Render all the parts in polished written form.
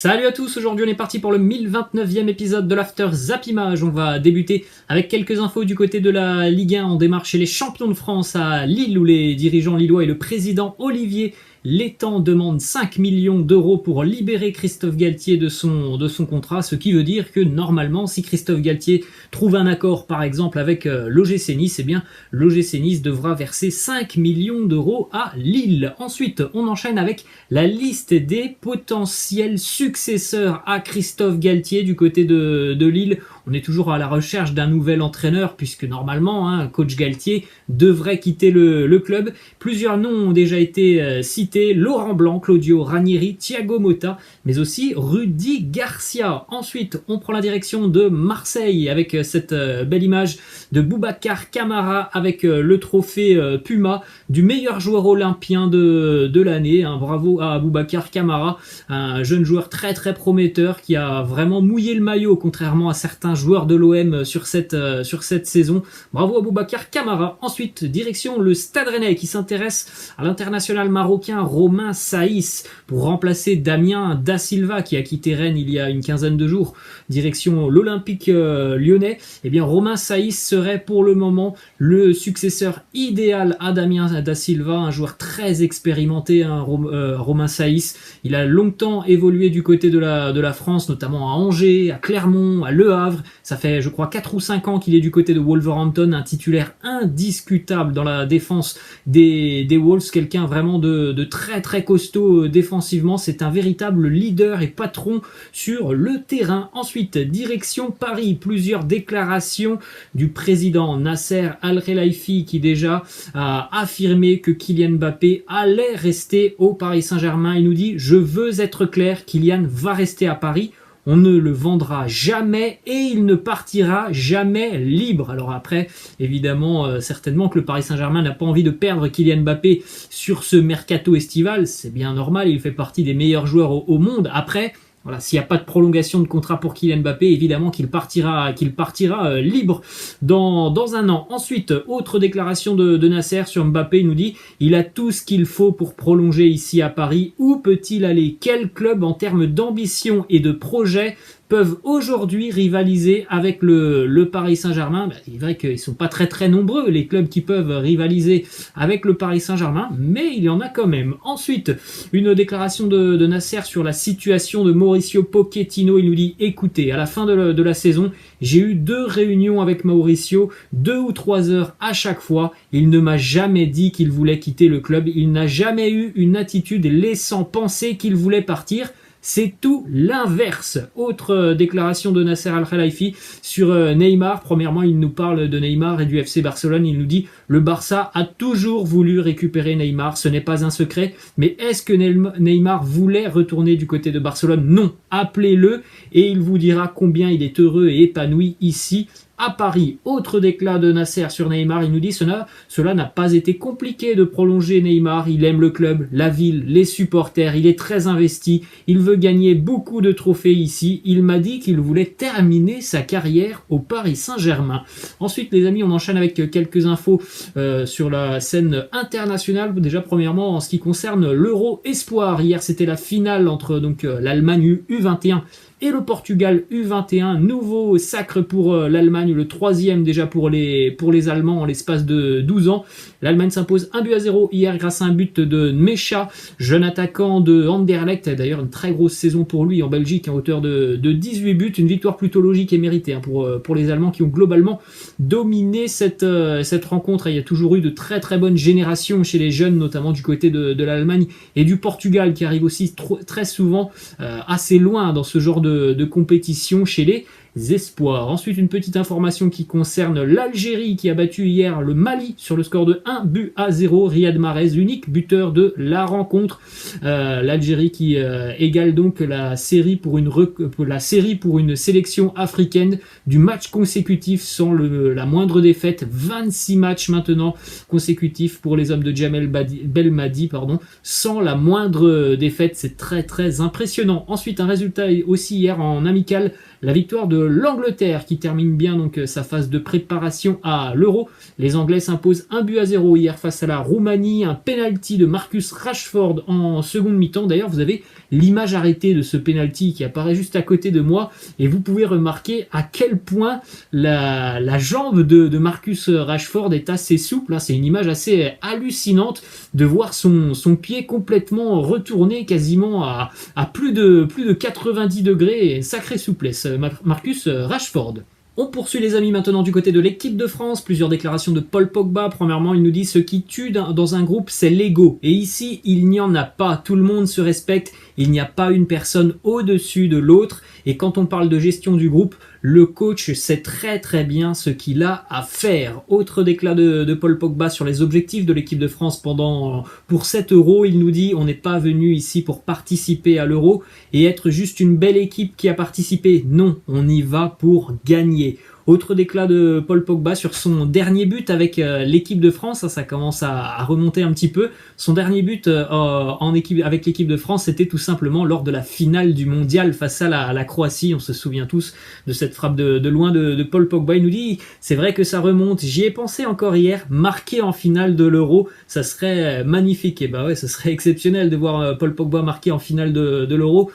Salut à tous, aujourd'hui on est parti pour le 1029e épisode de l'After Zappimage. On va débuter avec quelques infos du côté de la Ligue 1. On démarre chez les champions de France à Lille où les dirigeants lillois et le président Olivier Létang demandent 5 millions d'euros pour libérer Christophe Galtier de son contrat, ce qui veut dire que normalement si Christophe Galtier trouve un accord par exemple avec l'OGC Nice, eh bien l'OGC Nice devra verser 5 millions d'euros à Lille. Ensuite on enchaîne avec la liste des potentiels successeurs à Christophe Galtier du côté de Lille. On est toujours à la recherche d'un nouvel entraîneur puisque normalement coach Galtier devrait quitter le club. Plusieurs noms ont déjà été cités, Laurent Blanc, Claudio Ranieri, Thiago Motta, mais aussi Rudy Garcia. Ensuite, on prend la direction de Marseille avec cette belle image de Boubacar Kamara avec le trophée Puma du meilleur joueur olympien de l'année. Bravo à Boubacar Kamara, un jeune joueur très très prometteur qui a vraiment mouillé le maillot contrairement à certains joueurs de l'OM sur cette saison. Bravo à Boubacar Kamara. Ensuite, direction le Stade Rennais qui s'intéresse à l'international marocain Romain Saïss pour remplacer Damien Da Silva qui a quitté Rennes il y a une quinzaine de jours. Direction l'Olympique lyonnais. Eh bien, Romain Saïss serait pour le moment le successeur idéal à Damien Da Silva, un joueur très expérimenté, Romain Saïss. Il a longtemps évolué du côté de la France, notamment à Angers, à Clermont, à Le Havre. Ça fait, je crois, 4 ou 5 ans qu'il est du côté de Wolverhampton, un titulaire indiscutable dans la défense des Wolves, quelqu'un vraiment de très très costaud défensivement. C'est un véritable leader et patron sur le terrain. Ensuite, direction Paris, plusieurs déclarations du président Nasser Al-Khelaifi qui déjà a affirmé que Kylian Mbappé allait rester au Paris Saint-Germain. Il nous dit « Je veux être clair, Kylian va rester à Paris. On ne le vendra jamais et il ne partira jamais libre. » Alors après, évidemment, certainement que le Paris Saint-Germain n'a pas envie de perdre Kylian Mbappé sur ce mercato estival. C'est bien normal, il fait partie des meilleurs joueurs au monde. Après, voilà, s'il n'y a pas de prolongation de contrat pour Kylian Mbappé, évidemment qu'il partira libre dans un an. Ensuite, autre déclaration de Nasser sur Mbappé, il nous dit « Il a tout ce qu'il faut pour prolonger ici à Paris. Où peut-il aller? Quel club en termes d'ambition et de projet peuvent aujourd'hui rivaliser avec le Paris Saint-Germain ?» Il est vrai qu'ils ne sont pas très très nombreux les clubs qui peuvent rivaliser avec le Paris Saint-Germain, mais il y en a quand même. Ensuite, une déclaration de Nasser sur la situation de Mauricio Pochettino. Il nous dit « Écoutez, à la fin de la saison, j'ai eu 2 réunions avec Mauricio, 2 ou 3 heures à chaque fois. Il ne m'a jamais dit qu'il voulait quitter le club. Il n'a jamais eu une attitude laissant penser qu'il voulait partir. » C'est tout l'inverse. Autre déclaration de Nasser Al-Khelaifi sur Neymar. Premièrement, il nous parle de Neymar et du FC Barcelone. Il nous dit « Le Barça a toujours voulu récupérer Neymar. Ce n'est pas un secret. Mais est-ce que Neymar voulait retourner du côté de Barcelone? Non. Appelez-le et il vous dira combien il est heureux et épanoui ici à Paris. » Autre déclat de Nasser sur Neymar, il nous dit cela n'a pas été compliqué de prolonger Neymar, il aime le club, la ville, les supporters, il est très investi, il veut gagner beaucoup de trophées ici, il m'a dit qu'il voulait terminer sa carrière au Paris Saint-Germain. Ensuite les amis, on enchaîne avec quelques infos sur la scène internationale. Déjà premièrement en ce qui concerne l'Euro Espoir, hier c'était la finale entre l'Allemagne U21 et le Portugal U21, nouveau sacre pour l'Allemagne, le 3e déjà pour les Allemands en l'espace de 12 ans. L'Allemagne s'impose 1-0 hier grâce à un but de Mecha, jeune attaquant de Anderlecht, d'ailleurs une très grosse saison pour lui en Belgique, en hauteur de 18 buts, une victoire plutôt logique et méritée pour les Allemands qui ont globalement dominé cette rencontre. Il y a toujours eu de très très bonnes générations chez les jeunes, notamment du côté de l'Allemagne et du Portugal qui arrive aussi très souvent assez loin dans ce genre de compétition chez les espoirs. Ensuite, une petite information qui concerne l'Algérie qui a battu hier le Mali sur le score de 1-0. Riyad Mahrez, l'unique buteur de la rencontre. L'Algérie qui égale donc la série pour une sélection africaine du match consécutif sans la moindre défaite. 26 matchs maintenant consécutifs pour les hommes de Djamel Belmadi, sans la moindre défaite. C'est très très impressionnant. Ensuite, un résultat aussi hier en amical, la victoire de l'Angleterre qui termine bien donc sa phase de préparation à l'Euro. Les Anglais s'imposent 1-0 hier face à la Roumanie, un penalty de Marcus Rashford en seconde mi-temps. D'ailleurs, vous avez l'image arrêtée de ce penalty qui apparaît juste à côté de moi et vous pouvez remarquer à quel point la jambe de Marcus Rashford est assez souple. C'est une image assez hallucinante de voir son pied complètement retourné quasiment à plus de 90 degrés et sacrée souplesse. Marcus Rashford. On poursuit les amis maintenant du côté de l'équipe de France. Plusieurs déclarations de Paul Pogba. Premièrement, il nous dit ce qui tue dans un groupe, c'est l'ego. Et ici, il n'y en a pas. Tout le monde se respecte. Il n'y a pas une personne au-dessus de l'autre. Et quand on parle de gestion du groupe, le coach sait très très bien ce qu'il a à faire. Autre déclat de Paul Pogba sur les objectifs de l'équipe de France pour cet Euro. Il nous dit on n'est pas venu ici pour participer à l'Euro et être juste une belle équipe qui a participé. Non, on y va pour gagner. Autre déclat de Paul Pogba sur son dernier but avec l'équipe de France, ça commence à remonter un petit peu. Son dernier but avec l'équipe de France, c'était tout simplement lors de la finale du mondial face à la Croatie. On se souvient tous de cette frappe de loin de Paul Pogba. Il nous dit, c'est vrai que ça remonte, j'y ai pensé encore hier, marquer en finale de l'Euro, ça serait magnifique. Et bah ouais, ce serait exceptionnel de voir Paul Pogba marquer en finale de l'Euro.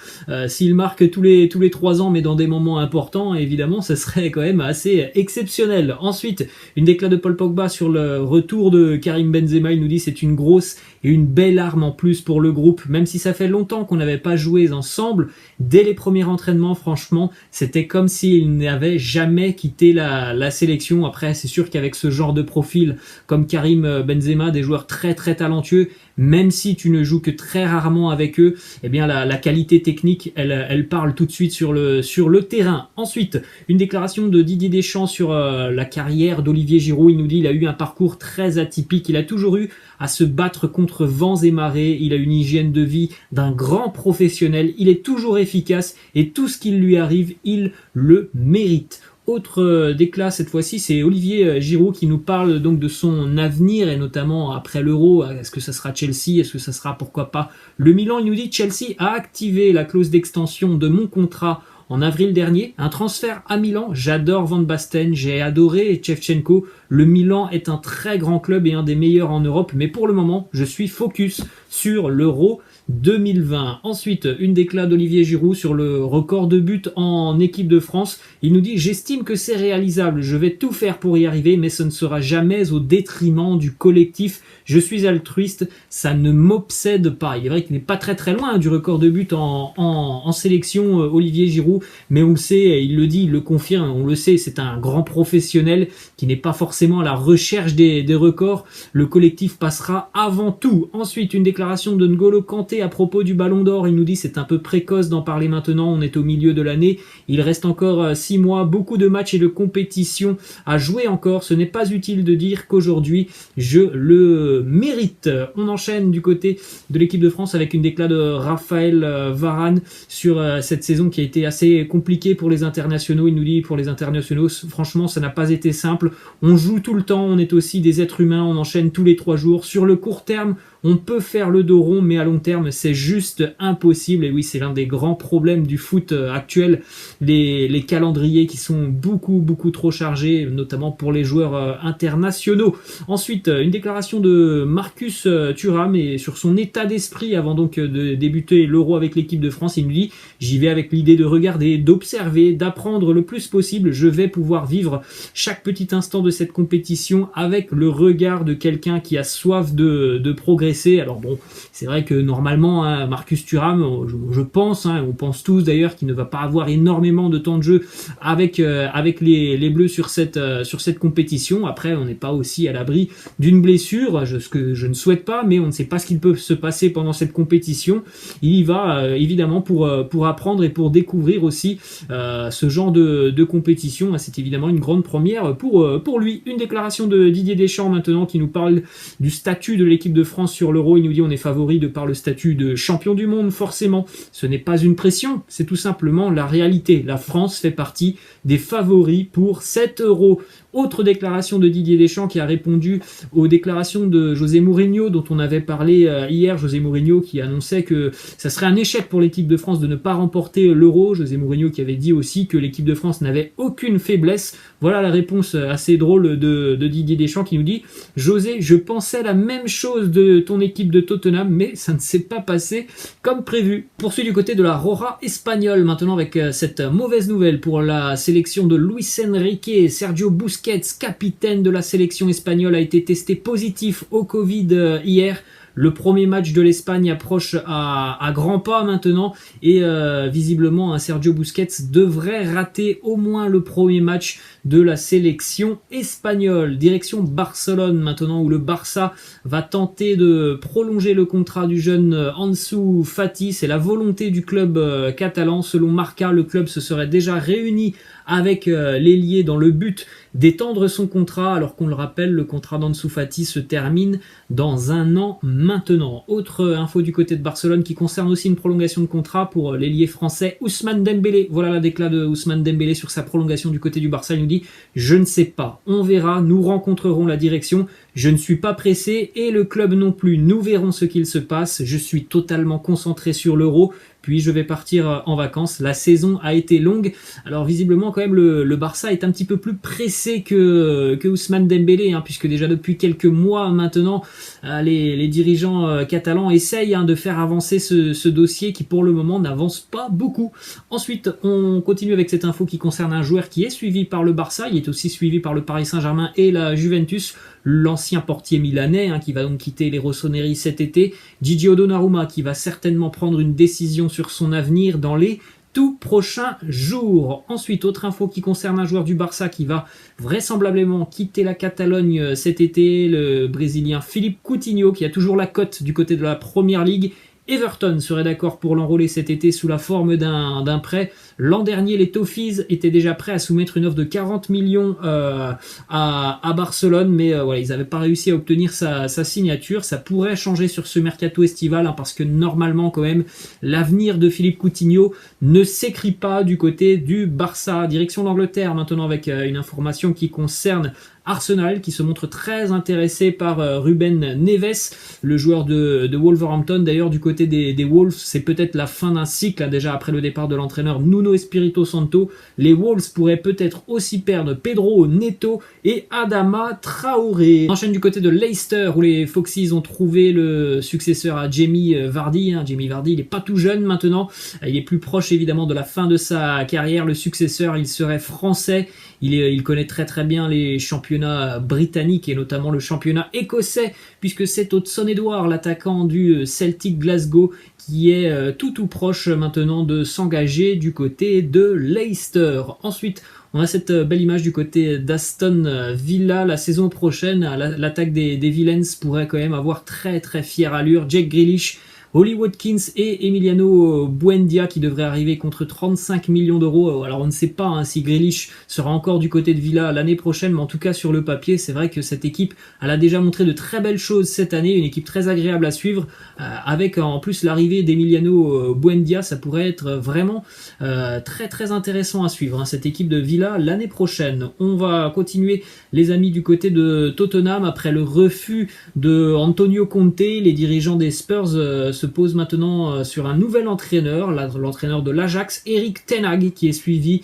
S'il marque tous les 3 ans, mais dans des moments importants, évidemment, ce serait quand même assez exceptionnel. Ensuite, une déclat de Paul Pogba sur le retour de Karim Benzema. Il nous dit c'est une grosse et une belle arme en plus pour le groupe, même si ça fait longtemps qu'on n'avait pas joué ensemble. Dès les premiers entraînements, franchement, c'était comme s'il n'avait jamais quitté la sélection. Après, c'est sûr qu'avec ce genre de profil comme Karim Benzema, des joueurs très très talentueux, même si tu ne joues que très rarement avec eux, eh bien la qualité technique, elle parle tout de suite sur le terrain. Ensuite, une déclaration de Didier Deschamps sur la carrière d'Olivier Giroud. Il nous dit il a eu un parcours très atypique, il a toujours eu à se battre contre vents et marées, il a une hygiène de vie d'un grand professionnel, il est toujours efficace et tout ce qui lui arrive, il le mérite. Autre déclat cette fois-ci, c'est Olivier Giroud qui nous parle donc de son avenir et notamment après l'Euro. Est-ce que ça sera Chelsea? Est-ce que ça sera pourquoi pas le Milan? Il nous dit Chelsea a activé la clause d'extension de mon contrat en avril dernier. Un transfert à Milan, j'adore Van Basten, j'ai adoré Shevchenko. Le Milan est un très grand club et un des meilleurs en Europe, mais pour le moment, je suis focus sur l'Euro 2020. Ensuite, une déclat d'Olivier Giroud sur le record de buts en équipe de France. Il nous dit « J'estime que c'est réalisable, je vais tout faire pour y arriver, mais ce ne sera jamais au détriment du collectif. Je suis altruiste, ça ne m'obsède pas. » Il est vrai qu'il n'est pas très très loin du record de buts en sélection, Olivier Giroud, mais on le sait, il le dit, il le confirme, on le sait, c'est un grand professionnel qui n'est pas forcément à la recherche des records. Le collectif passera avant tout. Ensuite, une déclaration de N'Golo Kanté à propos du Ballon d'Or. Il nous dit c'est un peu précoce d'en parler maintenant, on est au milieu de l'année, il reste encore 6 mois, beaucoup de matchs et de compétitions à jouer encore, ce n'est pas utile de dire qu'aujourd'hui je le mérite. On enchaîne du côté de l'équipe de France avec une déclat de Raphaël Varane sur cette saison qui a été assez compliquée pour les internationaux. Il nous dit pour les internationaux, franchement ça n'a pas été simple, on joue tout le temps, on est aussi des êtres humains, on enchaîne tous les 3 jours, sur le court terme on peut faire le dos rond, mais à long terme, c'est juste impossible. Et oui, c'est l'un des grands problèmes du foot actuel. Les calendriers qui sont beaucoup trop chargés, notamment pour les joueurs internationaux. Ensuite, une déclaration de Marcus Thuram et sur son état d'esprit avant donc de débuter l'Euro avec l'équipe de France. Il nous dit « J'y vais avec l'idée de regarder, d'observer, d'apprendre le plus possible. Je vais pouvoir vivre chaque petit instant de cette compétition avec le regard de quelqu'un qui a soif de progresser. » Alors bon, c'est vrai que normalement, Marcus Thuram, je pense, on pense tous d'ailleurs qu'il ne va pas avoir énormément de temps de jeu avec les Bleus sur cette compétition. Après, on n'est pas aussi à l'abri d'une blessure, ce que je ne souhaite pas, mais on ne sait pas ce qu'il peut se passer pendant cette compétition. Il y va évidemment pour apprendre et pour découvrir aussi ce genre de compétition. C'est évidemment une grande première pour lui. Une déclaration de Didier Deschamps maintenant qui nous parle du statut de l'équipe de France sur l'Euro. Il nous dit on est favori de par le statut de champion du monde, forcément. Ce n'est pas une pression, c'est tout simplement la réalité. La France fait partie des favoris pour cet Euro. Autre déclaration de Didier Deschamps qui a répondu aux déclarations de José Mourinho dont on avait parlé hier. José Mourinho qui annonçait que ça serait un échec pour l'équipe de France de ne pas remporter l'Euro. José Mourinho qui avait dit aussi que l'équipe de France n'avait aucune faiblesse. Voilà la réponse assez drôle de Didier Deschamps qui nous dit « José, je pensais la même chose de ton équipe de Tottenham, mais ça ne s'est pas passé comme prévu. » Poursuit du côté de la Rora espagnole maintenant avec cette mauvaise nouvelle pour la sélection de Luis Enrique. Sergio Busquets, capitaine de la sélection espagnole, a été testé positif au Covid hier. Le premier match de l'Espagne approche à grands pas maintenant et visiblement Sergio Busquets devrait rater au moins le premier match de la sélection espagnole. Direction Barcelone maintenant où le Barça va tenter de prolonger le contrat du jeune Ansu Fati. C'est la volonté du club catalan. Selon Marca, le club se serait déjà réuni avec l'ailier dans le but d'étendre son contrat, alors qu'on le rappelle, le contrat d'Ansu Fati se termine dans un an maintenant. Autre info du côté de Barcelone qui concerne aussi une prolongation de contrat pour l'ailier français Ousmane Dembélé. Voilà la déclat de Ousmane Dembélé sur sa prolongation du côté du Barça. Il nous dit « Je ne sais pas, on verra, nous rencontrerons la direction, je ne suis pas pressé et le club non plus, nous verrons ce qu'il se passe, je suis totalement concentré sur l'Euro, puis je vais partir en vacances. La saison a été longue. » Alors visiblement quand même le Barça est un petit peu plus pressé que Ousmane Dembélé, puisque déjà depuis quelques mois maintenant, les dirigeants catalans essayent de faire avancer ce dossier qui pour le moment n'avance pas beaucoup. Ensuite, on continue avec cette info qui concerne un joueur qui est suivi par le Barça. Il est aussi suivi par le Paris Saint-Germain et la Juventus. L'ancien portier milanais qui va donc quitter les Rossoneri cet été. Gigio Donnarumma qui va certainement prendre une décision sur son avenir dans les tout prochains jours. Ensuite, autre info qui concerne un joueur du Barça qui va vraisemblablement quitter la Catalogne cet été, le Brésilien Philippe Coutinho qui a toujours la cote du côté de la Première Ligue. Everton serait d'accord pour l'enrôler cet été sous la forme d'un prêt. L'an dernier, les Toffees étaient déjà prêts à soumettre une offre de 40 millions à Barcelone, mais voilà, ils n'avaient pas réussi à obtenir sa signature. Ça pourrait changer sur ce mercato estival, parce que normalement, quand même, l'avenir de Philippe Coutinho ne s'écrit pas du côté du Barça. Direction l'Angleterre, maintenant avec une information qui concerne Arsenal qui se montre très intéressé par Ruben Neves, le joueur de Wolverhampton. D'ailleurs, du côté des Wolves, c'est peut-être la fin d'un cycle, déjà après le départ de l'entraîneur Nuno Espirito Santo. Les Wolves pourraient peut-être aussi perdre Pedro Neto et Adama Traoré. On enchaîne du côté de Leicester où les Foxes ont trouvé le successeur à Jamie Vardy. Jamie Vardy, il n'est pas tout jeune maintenant, il est plus proche évidemment de la fin de sa carrière. Le successeur, il serait français. Il connaît très très bien les championnats britanniques et notamment le championnat écossais, puisque c'est Hudson Edouard, l'attaquant du Celtic Glasgow, qui est tout proche maintenant de s'engager du côté de Leicester. Ensuite, on a cette belle image du côté d'Aston Villa. La saison prochaine, l'attaque des Villains pourrait quand même avoir très très fière allure. Jack Grealish, Ollie Watkins et Emiliano Buendia qui devraient arriver contre 35 millions d'euros. Alors on ne sait pas si Grealish sera encore du côté de Villa l'année prochaine, mais en tout cas sur le papier, c'est vrai que cette équipe elle a déjà montré de très belles choses cette année, une équipe très agréable à suivre, avec en plus l'arrivée d'Emiliano Buendia, ça pourrait être vraiment très très intéressant à suivre, cette équipe de Villa l'année prochaine. On va continuer les amis du côté de Tottenham après le refus de Antonio Conte. Les dirigeants des Spurs se pose maintenant sur un nouvel entraîneur, l'entraîneur de l'Ajax, Erik ten Hag, qui est suivi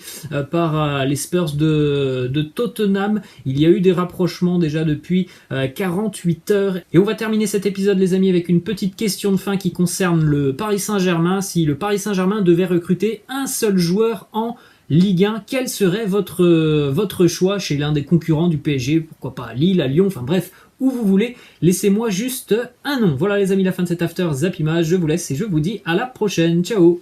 par les Spurs de Tottenham. Il y a eu des rapprochements déjà depuis 48 heures. Et on va terminer cet épisode les amis avec une petite question de fin qui concerne le Paris Saint-Germain. Si le Paris Saint-Germain devait recruter un seul joueur en Ligue 1, quel serait votre choix chez l'un des concurrents du PSG? Pourquoi pas à Lille, à Lyon, enfin bref, où vous voulez, laissez-moi juste un nom. Voilà les amis, la fin de cet After Zap Image, je vous laisse et je vous dis à la prochaine, ciao.